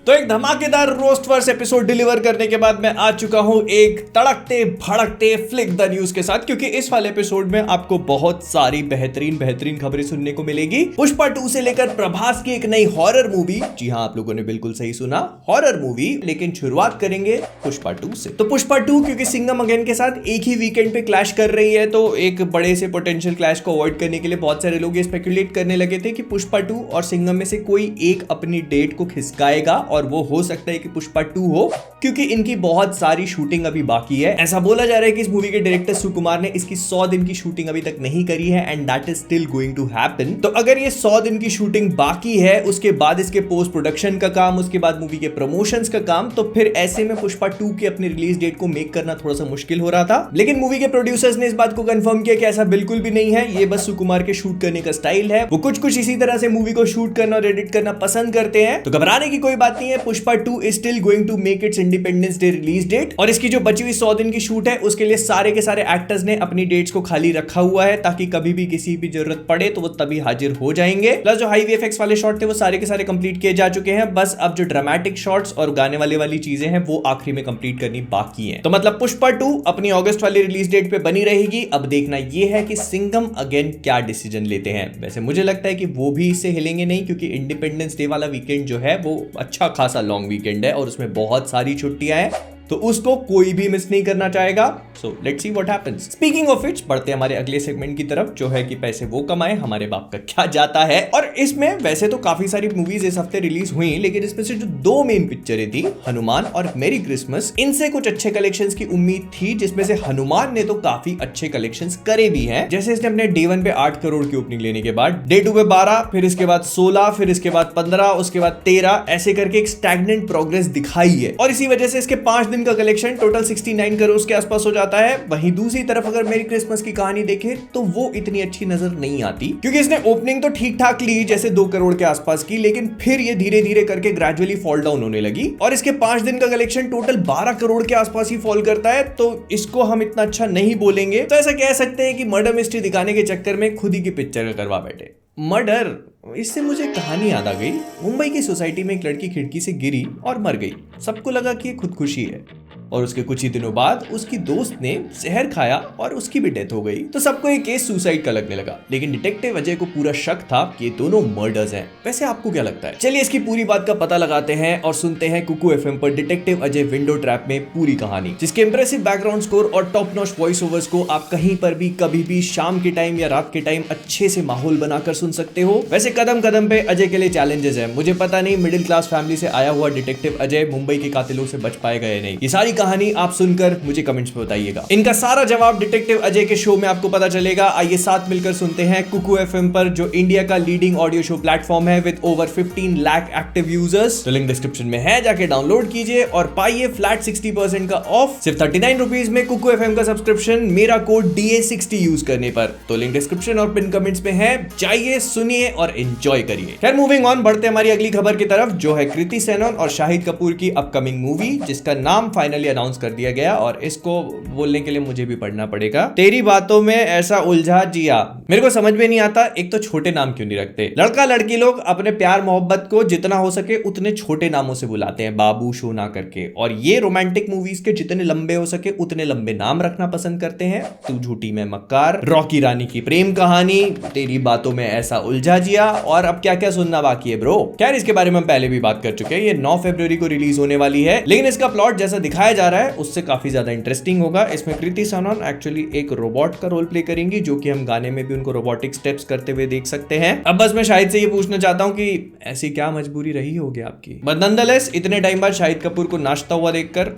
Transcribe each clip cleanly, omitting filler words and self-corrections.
तो एक धमाकेदार रोस्ट वर्स एपिसोड डिलीवर करने के बाद मैं आ चुका हूं एक तड़कते भड़कते फ्लिक द न्यूज के साथ, क्योंकि इस वाले एपिसोड में आपको बहुत सारी बेहतरीन खबरें सुनने को मिलेगी। पुष्पा 2 से लेकर प्रभास की एक नई हॉरर मूवी, जी हां आप लोगों ने बिल्कुल सही सुना, हॉरर मूवी। लेकिन शुरुआत करेंगे पुष्पा 2 से। तो पुष्पा 2 क्योंकि सिंघम अगेन के साथ एक ही वीकेंड पे क्लैश कर रही है, तो एक बड़े से पोटेंशियल क्लैश को अवॉइड करने के लिए बहुत सारे लोग ये स्पेकुलेट करने लगे थे कि पुष्पा 2 और सिंघम में से कोई एक अपनी डेट को खिसकाएगा, और वो हो सकता है कि पुष्पा 2 हो, क्योंकि इनकी बहुत सारी शूटिंग अभी बाकी है। ऐसा बोला जा रहा है कि इस मूवी के डायरेक्टर सुकुमार ने इसकी 100 दिन की शूटिंग अभी तक नहीं करी है, and that is still going to happen. तो अगर ये 100 दिन की शूटिंग बाकी है, उसके बाद इसके पोस्ट प्रोडक्शन का काम, उसके बाद मूवी के प्रमोशंस का काम, तो फिर ऐसे में पुष्पा 2 की अपनी रिलीज डेट को मेक करना थोड़ा सा मुश्किल हो रहा था। लेकिन मूवी के प्रोड्यूसर्स ने इस बात को कंफर्म किया कि ऐसा बिल्कुल भी नहीं है, ये बस सुकुमार के शूट करने का स्टाइल है। वो कुछ इसी तरह से मूवी को शूट करना और एडिट करना पसंद करते हैं। तो घबराने की कोई बात नहीं है, Pushpa 2 is still going to make its independence day release date, और इसकी जो बची हुई 100 दिन की शूट है उसके लिए सारे के सारे एक्टर्स ने अपनी डेट्स को खाली रखा हुआ है, ताकि कभी भी किसी भी जरूरत पड़े तो वो तभी हाजिर हो जाएंगे। प्लस जो हाई वीएफएक्स वाले शॉट थे वो सारे के सारे कंप्लीट किए जा चुके हैं, बस अब जो ड्रामेटिक शॉट्स और गाने वाली चीजें हैं वो आखिरी में कंप्लीट करनी बाकी है। तो मतलब पुष्पा 2 अपनी अगस्त वाली रिलीज डेट पे बनी रहेगी। अब देखना ये है कि सिंघम अगेन क्या डिसीजन लेते हैं। वैसे मुझे लगता है कि वो भी इससे हिलेंगे नहीं, क्योंकि इंडिपेंडेंस डे वाला वीकेंड जो है वो अच्छा खासा लॉन्ग वीकेंड है और उसमें बहुत सारी छुट्टियां हैं, तो उसको कोई भी मिस नहीं करना चाहेगा। So let's see what happens. Speaking of which, बढ़ते हमारे अगले सेगमेंट की तरफ, जो है कि पैसे वो कमाए, हमारे बाप का क्या जाता है। और इसमें वैसे तो काफी सारी मूवीज इस हफ्ते रिलीज हुई, लेकिन इसमें से जो 2 मेन पिक्चरें थी, हनुमान और मेरी क्रिसमस, इनसे कुछ अच्छे कलेक्शंस की उम्मीद थी, जिसमें से हनुमान ने तो काफी अच्छे कलेक्शंस करे भी हैं। जैसे इसने अपने डे 1 पे 8 करोड़ की ओपनिंग लेने के बाद डे 2 पे 12, फिर इसके बाद 16, फिर इसके बाद 15, उसके बाद 13, ऐसे करके एक स्टैग्नेंट प्रोग्रेस दिखाई है। और इसी वजह से इसके 5 दिन का कलेक्शन टोटल 69 करोड़ के आसपास हो जाता है। वहीं दूसरी तरफ अगर मेरी क्रिसमस की कहानी देखें तो वो इतनी अच्छी नजर नहीं आती, क्योंकि इसने ओपनिंग तो ठीक ठाक ली, जैसे 2 करोड़ के आसपास की, लेकिन फिर ये धीरे धीरे करके ग्रेजुअली फॉल डाउन होने लगी, और इसके 5 दिन का कलेक्शन टोटल 12 करोड़ के आसपास ही फॉल करता है। तो इसको हम इतना अच्छा नहीं बोलेंगे। तो ऐसा कह सकते हैं कि मर्डर मिस्ट्री दिखाने के चक्कर में खुद ही की पिक्चर करवा बैठे। मर्डर, इससे मुझे कहानी याद आ गई। मुंबई की सोसाइटी में एक लड़की खिड़की से गिरी और मर गई। सबको लगा कि ये खुदकुशी है, और उसके कुछ ही दिनों बाद उसकी दोस्त ने जहर खाया और उसकी भी डेथ हो गई। तो सबको ये केस सुसाइड का लगने लगा, लेकिन डिटेक्टिव अजय को पूरा शक था कि ये दोनों मर्डर्स हैं। वैसे आपको क्या लगता है? चलिए इसकी पूरी बात का पता लगाते हैं और सुनते हैं कुकू एफएम पर डिटेक्टिव अजय विंडो ट्रैप में पूरी कहानी, जिसके इंप्रेसिव बैकग्राउंड स्कोर और टॉप नॉच वॉइस ओवर्स को आप कहीं पर भी कभी भी शाम के टाइम या रात के टाइम अच्छे से माहौल बनाकर सुन सकते हो। वैसे कदम कदम पे अजय के लिए चैलेंजेस है। मुझे पता नहीं मिडिल क्लास फैमिली से आया हुआ डिटेक्टिव अजय मुंबई के कातिलों से बच पाएगा या नहीं। ये सारी कहानी आप सुनकर मुझे कमेंट्स में बताइएगा। इनका सारा जवाब डिटेक्टिव अजय के शो में आपको पता चलेगा। आइए साथ मिलकर सुनते हैं कुकू एफएम पर, जो इंडिया का लीडिंग ऑडियो शो प्लेटफॉर्म है with over 15 lakh active users. तो लिंक डिस्क्रिप्शन में है, जाके डाउनलोड कीजिए और पाइए फ्लैट 60% का ऑफ सिर्फ 39 रुपीज में कुकू एफएम का सब्सक्रिप्शन, मेरा कोड DA60 यूज करने पर। तो लिंक डिस्क्रिप्शन और पिन कमेंट्स में है, जाइए सुनिए और एंजॉय करिए। खैर मूविंग ऑन, बढ़ते हमारी अगली खबर की तरफ, जो है कृति सेनन और शाहिद कपूर की अपकमिंग मूवी, जिसका नाम फाइनली अनाउंस कर दिया गया, और इसको बोलने के लिए मुझे भी पढ़ना पड़ेगा। तेरी बातों में ऐसा उलझा जिया, मेरे को समझ में नहीं आता, एक तो छोटे नाम क्यों नहीं रखते। लड़का लड़की लोग अपने प्यार मोहब्बत को जितना हो सके उतने छोटे नामों से बुलाते हैं, बाबू शोना करके, और ये रोमांटिक मूवीज के जितने लंबे हो सके उतने लंबे नाम रखना पसंद करते हैं। तू झूठी मैं मक्कार, रॉकी रानी की प्रेम कहानी, तेरी बातों में ऐसा उलझा जिया, और अब क्या क्या सुनना बाकी है ब्रो। खैर इसके बारे में हम पहले भी बात कर चुके हैं। ये 9 फरवरी को रिलीज होने वाली है, लेकिन इसका प्लॉट जैसा दिखाया जा रहा है उससे काफी ज्यादा इंटरेस्टिंग होगा। इसमें कृति सेनन एक्चुअली एक रोबोट का रोल प्ले करेंगी, जो कि हम गाने में भी उनको रोबोटिक स्टेप्स करते हुए देख सकते हैं। अब बस मैं शाहिद से ये पूछना चाहता हूं कि ऐसी क्या मजबूरी रही होगी आपकी, बट नॉनदलेस इतने टाइम बाद शाहिद कपूर को नाचता हुआ देखकर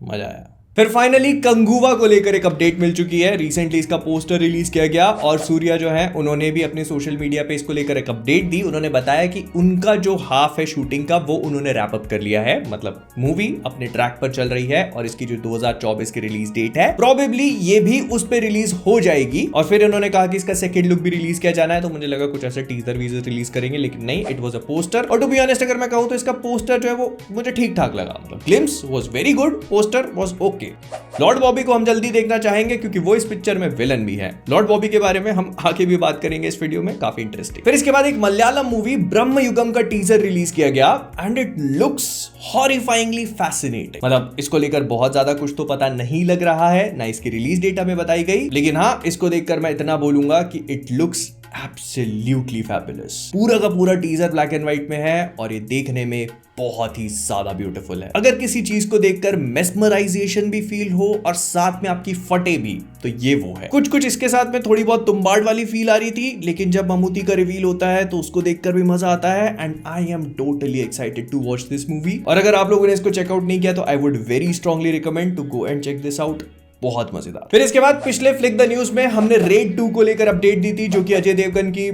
मजा आया। फिर फाइनली कंगुवा को लेकर एक अपडेट मिल चुकी है। रिसेंटली इसका पोस्टर रिलीज किया गया, और सूर्या जो है उन्होंने भी अपने सोशल मीडिया पे इसको लेकर एक अपडेट दी। उन्होंने बताया कि उनका जो हाफ है शूटिंग का वो उन्होंने रैप अप कर लिया है, मतलब मूवी अपने ट्रैक पर चल रही है, और इसकी जो 2024 की रिलीज डेट है प्रोबेबली ये भी उस पर रिलीज हो जाएगी। और फिर उन्होंने कहा कि इसका सेकंड लुक भी रिलीज किया जाना है, तो मुझे लगा कुछ ऐसे टीजर वीजर रिलीज करेंगे, लेकिन नहीं, इट वाज अ पोस्टर। और टू बी ऑनेस्ट अगर मैं कहूं तो इसका पोस्टर जो है वो मुझे ठीक ठाक लगा, मतलब glimpse was very good, poster was okay. Okay, Lord Bobby को हम जल्दी देखना चाहेंगे क्योंकि वो इस पिक्चर में विलन भी है। लॉर्ड बॉबी के बारे में हम आगे भी बात करेंगे इस वीडियो में, काफी इंटरेस्टिंग। फिर इसके बाद एक मलयालम मूवी ब्रह्म युगम का टीजर रिलीज किया गया एंड इट लुक्स हॉरिफाइंगली फैसिनेटिंग। मतलब इसको लेकर बहुत ज्यादा कुछ तो पता नहीं लग रहा है, ना इसकी रिलीज डेट हमें बताई गई, लेकिन हाँ इसको देखकर मैं इतना बोलूंगा कि इट लुक्स एब्सोल्युटली फैबुलस। पूरा का पूरा टीजर ब्लैक एंड व्हाइट में है और ये देखने में बहुत ही ज्यादा ब्यूटीफुल है। अगर किसी चीज को देखकर मेस्मराइजेशन भी फील हो और साथ में आपकी फटे भी, तो ये वो है। कुछ कुछ इसके साथ में थोड़ी बहुत तुम्बाड़ वाली फील आ रही थी, लेकिन जब ममूटी का रिवील होता है तो उसको देखकर भी मजा आता है and I am totally excited to watch this movie. और अगर आप लोगों ने इसको चेकआउट नहीं किया तो I would very strongly recommend to go and check this out. बहुत मजेदार। फिर इसके बाद पिछले फ्लिक द न्यूज में हमने रेड 2 को लेकर अपडेट दी थी, जो कि अजय देवगन की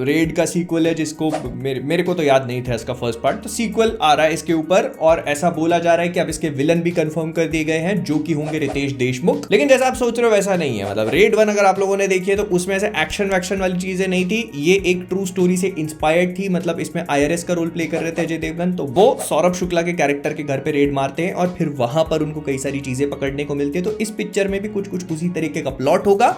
रेड का सीक्वल है, जिसको मेरे को तो याद नहीं था इसका फर्स्ट पार्ट, तो सीक्वल आ रहा है इसके ऊपर और ऐसा बोला जा रहा है कि अब इसके विलन भी कंफर्म कर दिए गए हैं, जो कि होंगे रितेश देशमुख। लेकिन जैसा आप सोच रहे हो वैसा नहीं है। मतलब रेड 1 अगर आप लोगों ने देखी है तो उसमें ऐसे एक्शन वैक्शन वाली चीजें नहीं थी, ये एक ट्रू स्टोरी से इंस्पायर्ड थी। मतलब इसमें IRS का रोल प्ले कर रहे थे अजय देवगन, तो वो सौरभ शुक्ला के कैरेक्टर के घर पे रेड मारते हैं और फिर वहां पर उनको कई सारी चीजें पकड़ने को मिलती है। तो इस पिक्चर में भी कुछ उसी तरीके का प्लॉट होगा।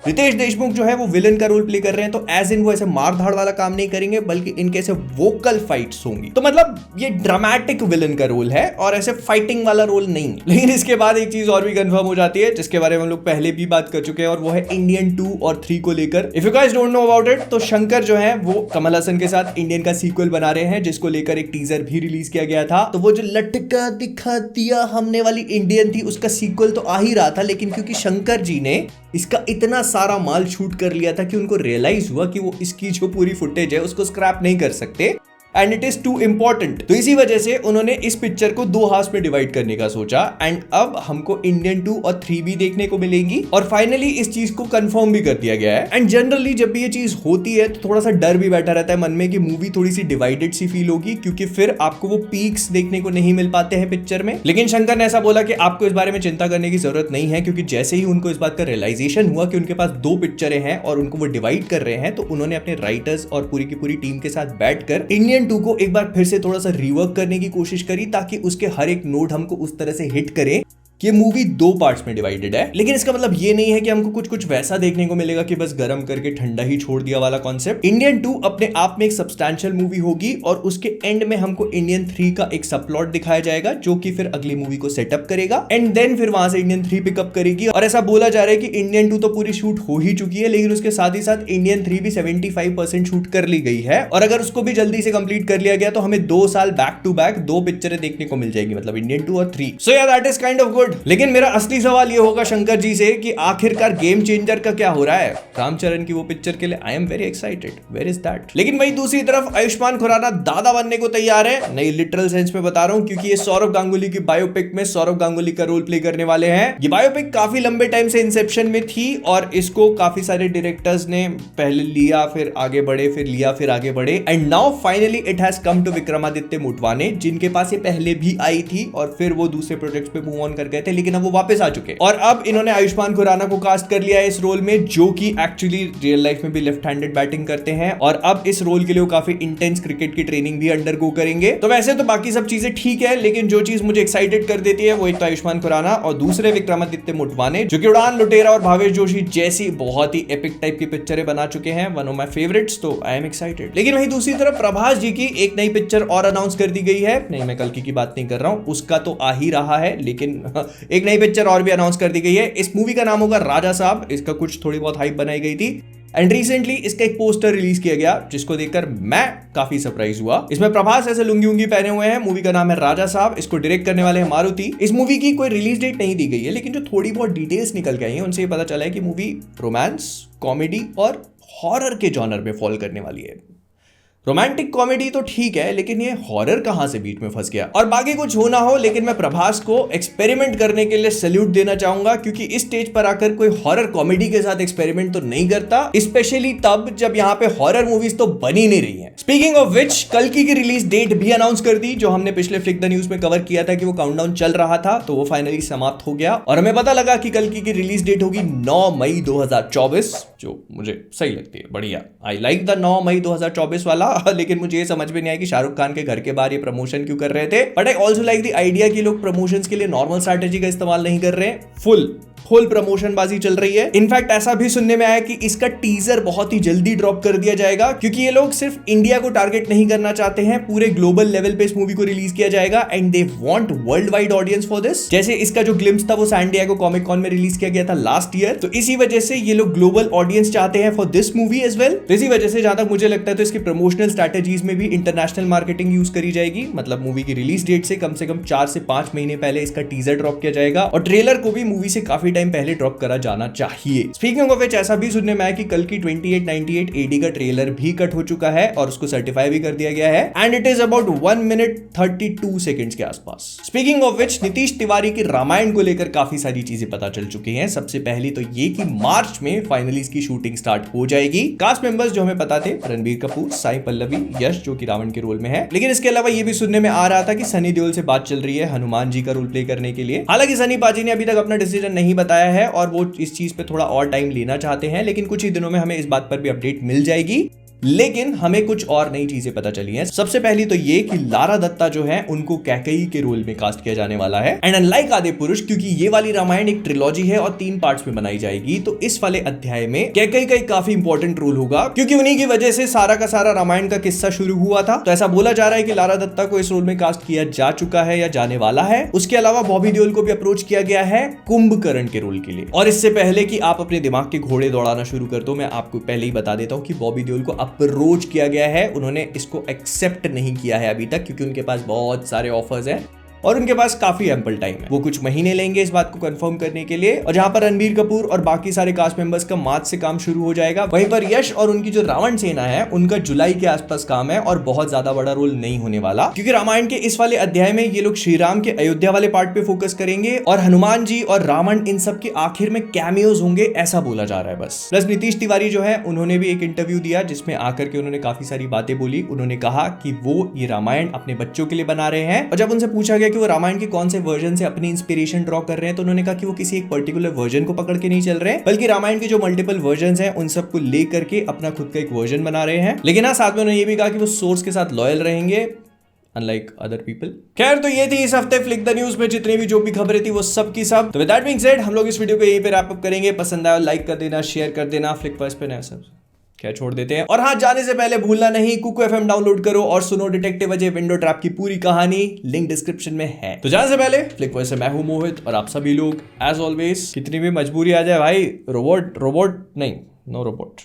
रितेश देशमुख जो है वो विलन का रोल प्ले कर रहे हैं, तो एज इन वो ऐसे मार धाड़ वाला काम नहीं करेंगे, बल्कि इनके ऐसे वोकल फाइट्स होंगी। तो मतलब ये ड्रामेटिक विलन का रोल है और ऐसे फाइटिंग वाला रोल नहीं। लेकिन इसके बाद एक चीज और भी कंफर्म हो जाती है, जिसके बारे में हम लोग पहले भी बात कर चुके हैं, और वो है इंडियन 2 और 3 को लेकर। If you guys don't know about it, तो शंकर जो है वो कमल हसन के साथ इंडियन का सीक्वल बना रहे हैं, जिसको लेकर एक टीजर भी रिलीज किया गया था। तो वो जो लटका दिखा दिया हमने वाली इंडियन थी, उसका सीक्वल तो आ ही रहा था, लेकिन क्योंकि शंकर जी ने इसका इतना सारा माल शूट कर लिया था कि उनको रियलाइज हुआ कि वो इसकी जो पूरी फुटेज है उसको स्क्रैप नहीं कर सकते and it is two important. तो इसी वजह से उन्होंने इस पिक्चर को 2 हाफ में डिवाइड करने का सोचा एंड अब हमको इंडियन 2 और 3 भी देखने को मिलेंगी और फाइनली इस चीज को कंफर्म भी कर दिया गया है। एंड जनरली जब भी ये चीज होती है तो थोड़ा सा डर भी बैठा रहता है मन में कि मूवी थोड़ी सी डिवाइडेड सी फील होगी, क्योंकि फिर आपको वो पीक्स देखने को नहीं मिल पाते हैं पिक्चर में। लेकिन शंकर ने ऐसा बोला कि आपको इस बारे में चिंता करने की जरूरत नहीं है, क्योंकि जैसे ही उनको इस बात का रियलाइजेशन हुआ कि उनके पास 2 पिक्चरें हैं और उनको वो डिवाइड कर रहे हैं, तो उन्होंने अपने राइटर्स और पूरी की पूरी टीम के साथ बैठकर इंडियन 2 को एक बार फिर से थोड़ा सा रिवर्क करने की कोशिश करी, ताकि उसके हर एक नोट हमको उस तरह से हिट करे कि मूवी 2 पार्ट्स में डिवाइडेड है। लेकिन इसका मतलब ये नहीं है कि हमको कुछ कुछ वैसा देखने को मिलेगा कि बस गर्म करके ठंडा ही छोड़ दिया वाला कॉन्सेप्ट। इंडियन 2 अपने आप में एक सब्सटैंशियल मूवी होगी और उसके एंड में हमको इंडियन 3 का एक सब प्लॉट दिखाया जाएगा, जो कि फिर अगली मूवी को सेटअप करेगा एंड देन फिर वहां से इंडियन 3 पिकअप करेगी। और ऐसा बोला जा रहा है कि इंडियन 2 तो पूरी शूट हो ही चुकी है, लेकिन उसके साथ ही साथ इंडियन 3 भी 75% शूट कर ली गई है, और अगर उसको भी जल्दी से कंप्लीट कर लिया गया तो हमें 2 साल बैक टू बैक 2 पिक्चरें देखने को मिल जाएगी, मतलब इंडियन 2 और 3। सो या that is kind of good. लेकिन मेरा असली सवाल ये होगा शंकर जी से कि आखिरकार गेम चेंजर का क्या हो रहा है रामचरण की वो पिक्चर के लिए। I am very excited, where is that. लेकिन वही दूसरी तरफ आयुष्मान खुराना दादा बनने को तैयार है, नहीं लिटरल सेंस में बता रहा हूं, क्योंकि ये सौरभ गांगुली की बायोपिक में सौरभ गांगुली का रोल प्ले करने वाले हैं। ये बायोपिक काफी लंबे टाइम से इंसेप्शन में थी और इसको काफी सारे डायरेक्टर्स ने पहले लिया, फिर आगे बढ़े, फिर लिया, फिर आगे बढ़े, and now finally it has come to Vikramaditya Motwane, जिनके पास ये पहले भी आई थी और फिर वो दूसरे प्रोजेक्ट्स पे मूव ऑन कर गए थे, लेकिन अब वो वापस आ चुके और अब इन्होंने आयुष्मान खुराना को कास्ट कर लिया है इस रोल में, जो कि एक्चुअली रियल लाइफ में भी लेफ्ट हैंडेड बैटिंग करते हैं और अब इस रोल के लिए वो काफी इंटेंस क्रिकेट की ट्रेनिंग भी अंडरगो करेंगे। तो वैसे तो बाकी सब चीजें ठीक है, लेकिन जो चीज मुझे एक्साइटेड कर देती है वो एक तो आयुष्मान खुराना और दूसरे विक्रमादित्य मोटवाने, जो कि उड़ान, लुटेरा और भावेश जोशी जैसी बहुत ही एपिक टाइप की पिक्चरें बना चुके हैं, वन ऑफ माय फेवरेट्स, तो आई एम एक्साइटेड। लेकिन वहीं दूसरी तरफ प्रभास जी की एक नई पिक्चर और अनाउंस कर दी गई है। नहीं, मैं कल्कि की बात नहीं कर रहा हूं, उसका तो आ ही रहा है, लेकिन एक नई पिक्चर और भी अनाउंस कर दी गई है। इस मूवी का नाम होगा राजा साहब। इसका कुछ थोड़ी बहुत हाइप बनाई गई थी एंड रिसेंटली इसका एक पोस्टर रिलीज किया गया, जिसको देखकर मैं काफी सरप्राइज हुआ। इसमें प्रभास ऐसे लुंगी उंगी पहने हुए हैं। मूवी का नाम है राजा साहब। इसको डायरेक्ट करने वाले हैं मारुति। इस मूवी की कोई रिलीज डेट नहीं दी गई है, लेकिन जो थोड़ी बहुत डिटेल्स निकल के आई हैं उनसे ये पता चला है कि मूवी रोमांस, कॉमेडी और हॉरर के जॉनर में फॉल करने वाली है। रोमांटिक कॉमेडी तो ठीक है, लेकिन ये हॉरर कहां से बीच में फंस गया। और बाकी कुछ हो ना हो, लेकिन मैं प्रभास को एक्सपेरिमेंट करने के लिए सैल्यूट देना चाहूंगा, क्योंकि इस स्टेज पर आकर कोई हॉरर कॉमेडी के साथ एक्सपेरिमेंट तो नहीं करता, स्पेशली तब जब यहाँ पे हॉरर मूवीज तो बनी नहीं रही हैं। स्पीकिंग ऑफ विच, कल्कि की रिलीज डेट भी अनाउंस कर दी, जो हमने पिछले फ्लिक द न्यूज में कवर किया था कि वो काउंटडाउन चल रहा था, तो वो फाइनली समाप्त हो गया और हमें पता लगा कि कल्कि की रिलीज डेट होगी 9 मई 2024, जो मुझे सही लगती है, बढ़िया। आई लाइक द 9 मई 2024 वाला। था लेकिन मुझे ये समझ में नहीं आया कि शाहरुख खान के घर के बाहर ये प्रमोशन क्यों कर रहे थे। But I also like the idea कि लोग प्रमोशंस के लिए नॉर्मल स्ट्रैटेजी का इस्तेमाल नहीं कर रहे हैं, फुल प्रमोशन बाजी चल रही है। इनफैक्ट ऐसा भी सुनने में आया कि इसका टीजर बहुत ही जल्दी ड्रॉप कर दिया जाएगा, क्योंकि ये लोग सिर्फ इंडिया को टारगेट नहीं करना चाहते हैं, पूरे ग्लोबल लेवल पे इस मूवी को रिलीज किया जाएगा and they want world wide audience for this. जैसे इसका जो ग्लिम्स था वो सैन डिएगो कॉमिक कॉन में रिलीज किया गया था लास्ट ईयर, तो इसी वजह से ये लोग ग्लोबल ऑडियंस चाहते हैं for this movie as well. तो इसी वजह से जहां तक मुझे लगता है तो इसकी प्रमोशनल स्ट्रैटेजीज में भी इंटरनेशनल मार्केटिंग यूज करी जाएगी। मतलब मूवी की रिलीज डेट से कम 4 से 5 महीने पहले इसका टीजर ड्रॉप किया जाएगा और ट्रेलर को भी मूवी से काफी टाइम पहले ड्रॉप करा जाना चाहिए। स्पीकिंग ऑफ व्हिच ऐसा भी सुनने में आया कि कल की 2898 AD का ट्रेलर भी कट हो चुका है और उसको सर्टिफाई भी कर दिया गया है and it is about 1 minute 32 seconds के आसपास। Speaking of which Nitish Tiwari की रामायण को लेकर काफी सारी चीजें पता चल चुकी हैं। सबसे पहली तो ये कि मार्च में फाइनली इसकी शूटिंग स्टार्ट हो जाएगी। कास्ट मेंबर्स जो हमें पता थे, रणबीर कपूर, साई पल्लवी, यश जो कि रावण के रोल में है, लेकिन इसके अलावा ये भी सुनने में आ रहा था कि सनी देओल से बात चल रही है हनुमान जी का रोल प्ले करने के लिए। हालांकि सनी पाजी ने अभी तक अपना डिसीजन नहीं बताया है और वो इस चीज पे थोड़ा और टाइम लेना चाहते हैं, लेकिन कुछ ही दिनों में हमें इस बात पर भी अपडेट मिल जाएगी। लेकिन हमें कुछ और नई चीजें पता चली हैं। सबसे पहली तो ये कि लारा दत्ता जो है उनको कैकेयी के रोल में कास्ट किया जाने वाला है एंड अनलाइक आदि पुरुष, क्योंकि ये वाली रामायण एक ट्रिलॉजी है और 3 पार्ट्स में बनाई जाएगी, तो इस वाले अध्याय में कैकेयी का एक काफी इंपॉर्टेंट रोल होगा, क्योंकि उन्हीं की वजह से सारा का सारा रामायण का किस्सा शुरू हुआ था। तो ऐसा बोला जा रहा है कि लारा दत्ता को इस रोल में कास्ट किया जा चुका है या जाने वाला है। उसके अलावा बॉबी देओल को भी अप्रोच किया गया है कुंभकर्ण के रोल के लिए। और इससे पहले कि आप अपने दिमाग के घोड़े दौड़ाना शुरू कर दो, मैं आपको पहले ही बता देता हूं कि बॉबी देओल को अप्रोच किया गया है, उन्होंने इसको एक्सेप्ट नहीं किया है अभी तक, क्योंकि उनके पास बहुत सारे ऑफर्स हैं और उनके पास काफी एम्पल टाइम है। वो कुछ महीने लेंगे इस बात को कंफर्म करने के लिए। और जहां पर रणबीर कपूर और बाकी सारे कास्ट मेंबर्स का मार्च से काम शुरू हो जाएगा, वहीं पर यश और उनकी जो रावण सेना है उनका जुलाई के आसपास काम है और बहुत ज्यादा बड़ा रोल नहीं होने वाला, क्योंकि रामायण के इस वाले अध्याय में ये लोग श्री राम के अयोध्या वाले पार्ट पे फोकस करेंगे और हनुमान जी और रावण इन सब के आखिर में कैमियोज होंगे, ऐसा बोला जा रहा है बस। प्लस नीतीश तिवारी जो है उन्होंने भी एक इंटरव्यू दिया जिसमें आकर के उन्होंने काफी सारी बातें बोली। उन्होंने कहा कि वो ये रामायण अपने बच्चों के लिए बना रहे हैं और जब उनसे पूछा गया कि वो रामायण के कौन से वर्जन से अपनी इंस्पिरेशन ड्रॉ कर रहे हैं, तो उन्होंने कहा कि वो किसी एक पर्टिकुलर वर्जन को पकड़ के नहीं चल रहे हैं, बल्कि रामायण के जो मल्टीपल वर्जन हैं उन सबको लेकर के अपना खुद का एक वर्जन बना रहे हैं। लेकिन हाँ, साथ में उन्होंने ये भी कहा कि वो सोर्स के साथ लॉयल रहेंगे अनलाइक अदर पीपल। खैर, तो ये थी इस हफ्ते फ्लिक द न्यूज में जितनी भी जो भी खबरें थी वो सब की सब। तो विद दैट बीइंग सेड हम लोग इस वीडियो को यहीं पे रैप अप करेंगे। पसंद आया लाइक कर देना, शेयर कर देना, फ्लिक पर्स पे नया सब क्या छोड़ देते हैं। और हाँ, जाने से पहले भूलना नहीं, कुकू FM डाउनलोड करो और सुनो डिटेक्टिव अजय विंडो ट्रैप की पूरी कहानी, लिंक डिस्क्रिप्शन में है। तो जाने से पहले फ्लिक पर्स से मैं हूं मोहित और आप सभी लोग एज ऑलवेज, कितनी भी मजबूरी आ जाए भाई, रोबोट नहीं, नो रोबोट।